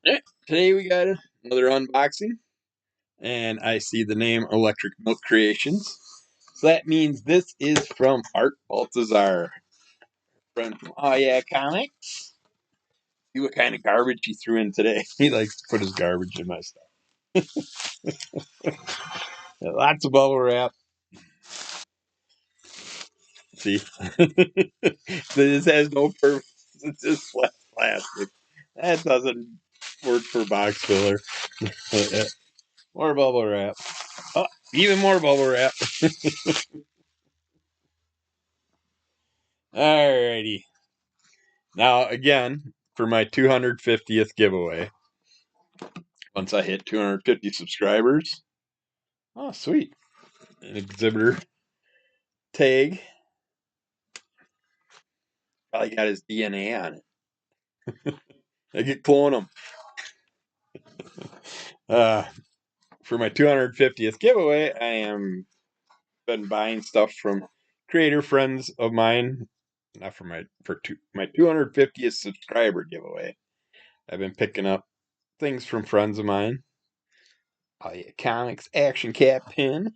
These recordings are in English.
Yeah, today we got another unboxing, and I see the name Electric Milk Creations. So that means this is from Art Baltazar, friend from Oh Yeah Comics. See what kind of garbage he threw in today. He likes to put his garbage in my stuff. Yeah, lots of bubble wrap. See, this has no purpose. It's just plastic. That doesn't work for box filler. More bubble wrap. Oh, even more bubble wrap. Alrighty. Now, again, for my 250th giveaway, once I hit 250 subscribers, oh, sweet. An exhibitor tag. Probably got his DNA on it. I get clone him. Uh, for my 250th giveaway, I am been buying stuff from creator friends of mine. Not for my 250th subscriber giveaway. I've been picking up things from friends of mine. Oh yeah, comics action cat pin.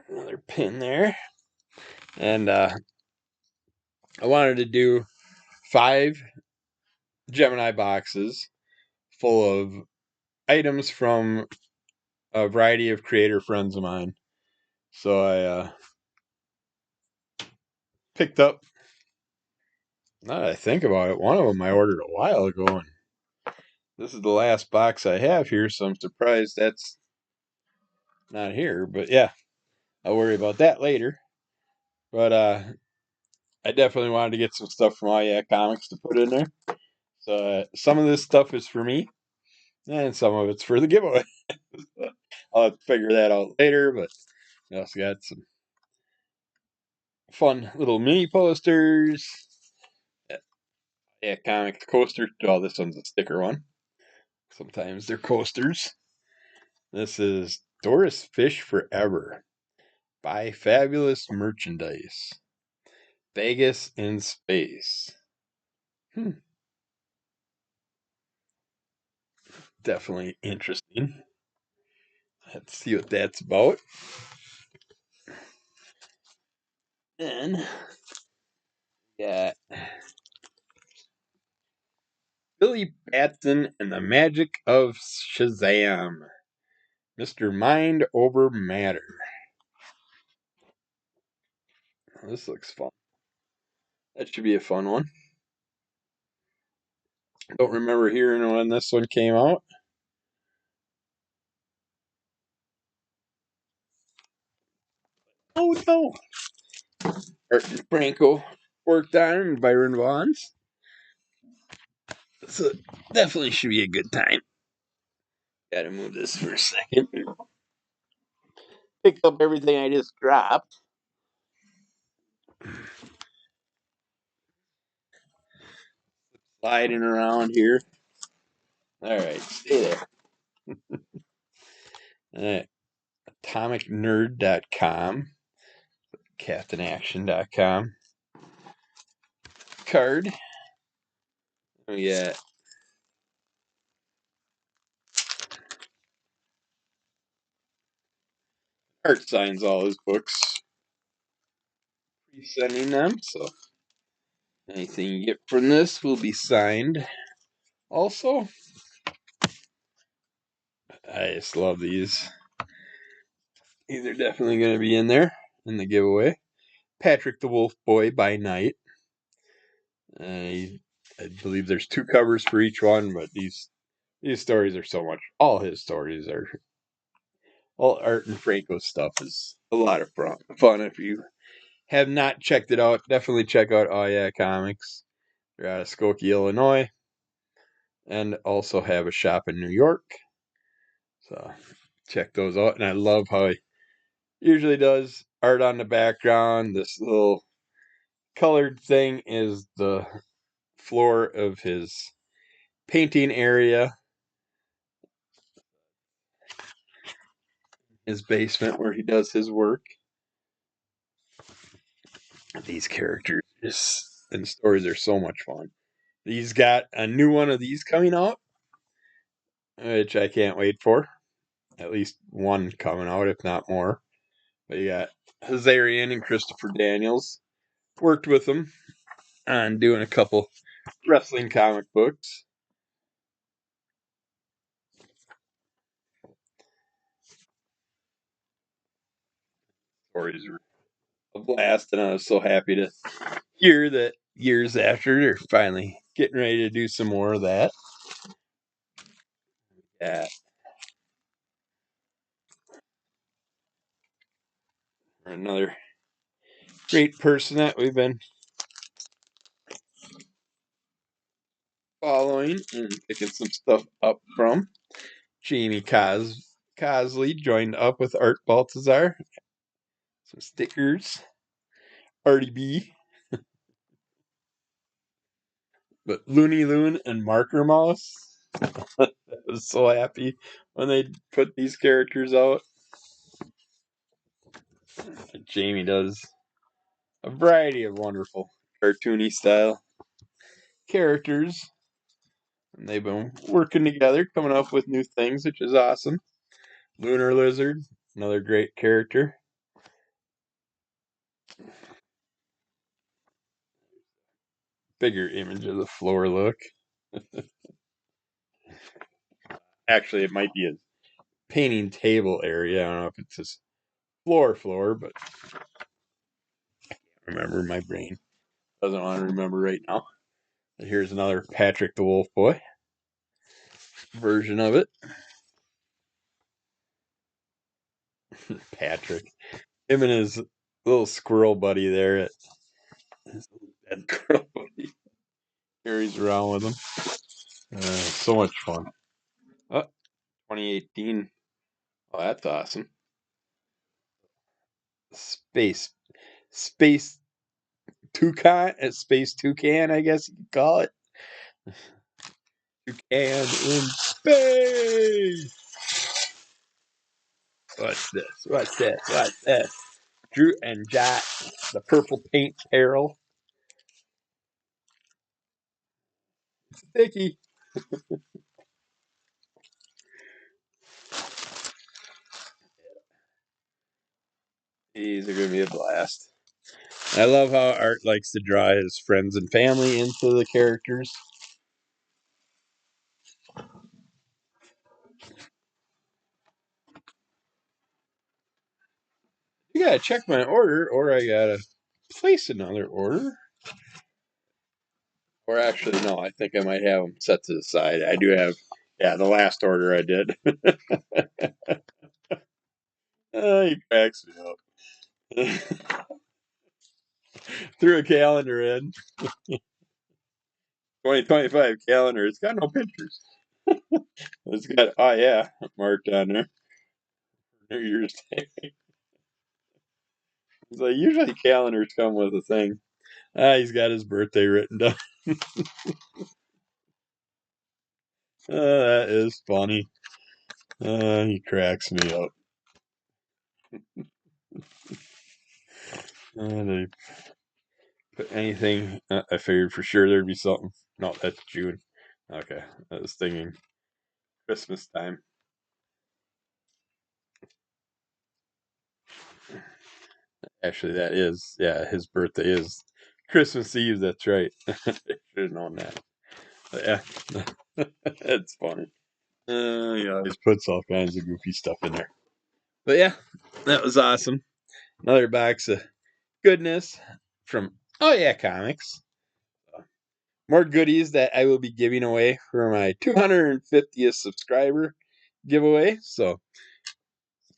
Another pin there. And I wanted to do 5 Gemini boxes full of items from a variety of creator friends of mine. So I picked up, now that I think about it, one of them I ordered a while ago, and this is the last box I have here, so I'm surprised that's not here. But yeah, I'll worry about that later. But I definitely wanted to get some stuff from All Yeah Comics to put in there. So some of this stuff is for me, and some of it's for the giveaway. I'll have to figure that out later, but we also got some fun little mini posters. Yeah, comic coaster. Oh, this one's a sticker one. Sometimes they're coasters. This is Doris Fish Forever. Buy fabulous merchandise. Vegas in space. Hmm, definitely interesting. Let's see what that's about. Then, yeah, Billy Batson and the Magic of Shazam. Mr. Mind Over Matter. This looks fun. That should be a fun one. Don't remember hearing when this one came out. Oh no! Art and Franco worked on and Byron Vaughn's. So definitely should be a good time. Gotta move this for a second. Pick up everything I just dropped. Sliding around here. Alright, stay there. Alright. AtomicNerd.com. CaptainAction.com. Card. We got Art signs all his books. Pre-sending them, so anything you get from this will be signed. Also, I just love these. These are definitely going to be in there in the giveaway. Patrick the Wolf Boy by Night. I believe there's 2 covers for each one, but these stories are so much. All his stories are. All Art and Franco stuff is a lot of fun. If you have not checked it out, definitely check out Oh Yeah Comics. They're out of Skokie, Illinois, and also have a shop in New York. So check those out. And I love how he usually does art on the background. This little colored thing is the floor of his painting area, his basement where he does his work. These characters and stories are so much fun. He's got a new one of these coming out, which I can't wait for. At least one coming out, if not more. But you got Hazarian and Christopher Daniels. Worked with him on doing a couple wrestling comic books. Stories were a blast, and I was so happy to hear that years after they're finally getting ready to do some more of that. Yeah, another great person that we've been following and picking some stuff up from. Jamie Cosley joined up with Art Baltazar. Some stickers. Artie B. But Looney Loon and Marker Mouse. I was so happy when they put these characters out. Jamie does a variety of wonderful cartoony style characters. And they've been working together, coming up with new things, which is awesome. Lunar Lizard, another great character. Bigger image of the floor look. Actually, it might be a painting table area. I don't know if it's just floor, but remember, my brain doesn't want to remember right now. Here's another Patrick the Wolf Boy version of it. Patrick. Him and his little squirrel buddy there. His dead squirrel buddy carries around with him. So much fun. Oh, 2018. Oh, that's awesome. Space. Space Space Toucan, I guess you could call it. Toucan in space. What's this? What's this? What's this? Drew and Jack, the Purple Paint Peril. Sticky. These are going to be a blast. I love how Art likes to draw his friends and family into the characters. You gotta check my order, or I gotta place another order. Or actually, no, I think I might have them set to the side. I do have, yeah, the last order I did. He cracks me up. Threw a calendar in. 2025 calendar. It's got no pictures. It's got, oh yeah, marked on there. New Year's Day. It's like, usually calendars come with a thing. He's got his birthday written down. That is funny. He cracks me up. They put anything. I figured for sure there'd be something. No, that's June. Okay, I was thinking Christmas time. Actually, that is, yeah, his birthday is Christmas Eve. That's right. I should have known that. But yeah, it's funny. He always puts all kinds of goofy stuff in there. But yeah, that was awesome. Another box of goodness from Oh Yeah Comics. More goodies that I will be giving away for my 250th subscriber giveaway. So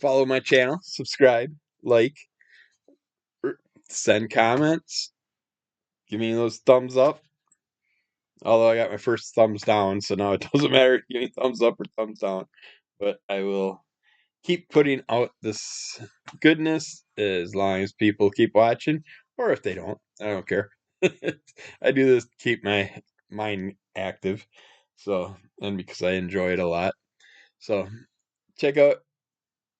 follow my channel, subscribe, like, send comments, give me those thumbs up. Although I got my first thumbs down, so now it doesn't matter. Give me thumbs up or thumbs down. But I will keep putting out this goodness as long as people keep watching, or if they don't, I don't care. I do this to keep my mind active, so, and because I enjoy it a lot. So check out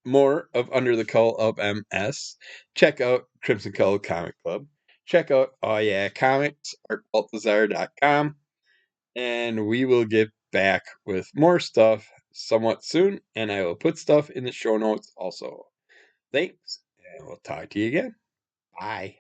more of Under the Cull of MS. Check out Crimson Cull Comic Club. Check out Oh Yeah Comics, artbaltazar.com. and we will get back with more stuff somewhat soon, and I will put stuff in the show notes also. Thanks, and we'll talk to you again. Bye.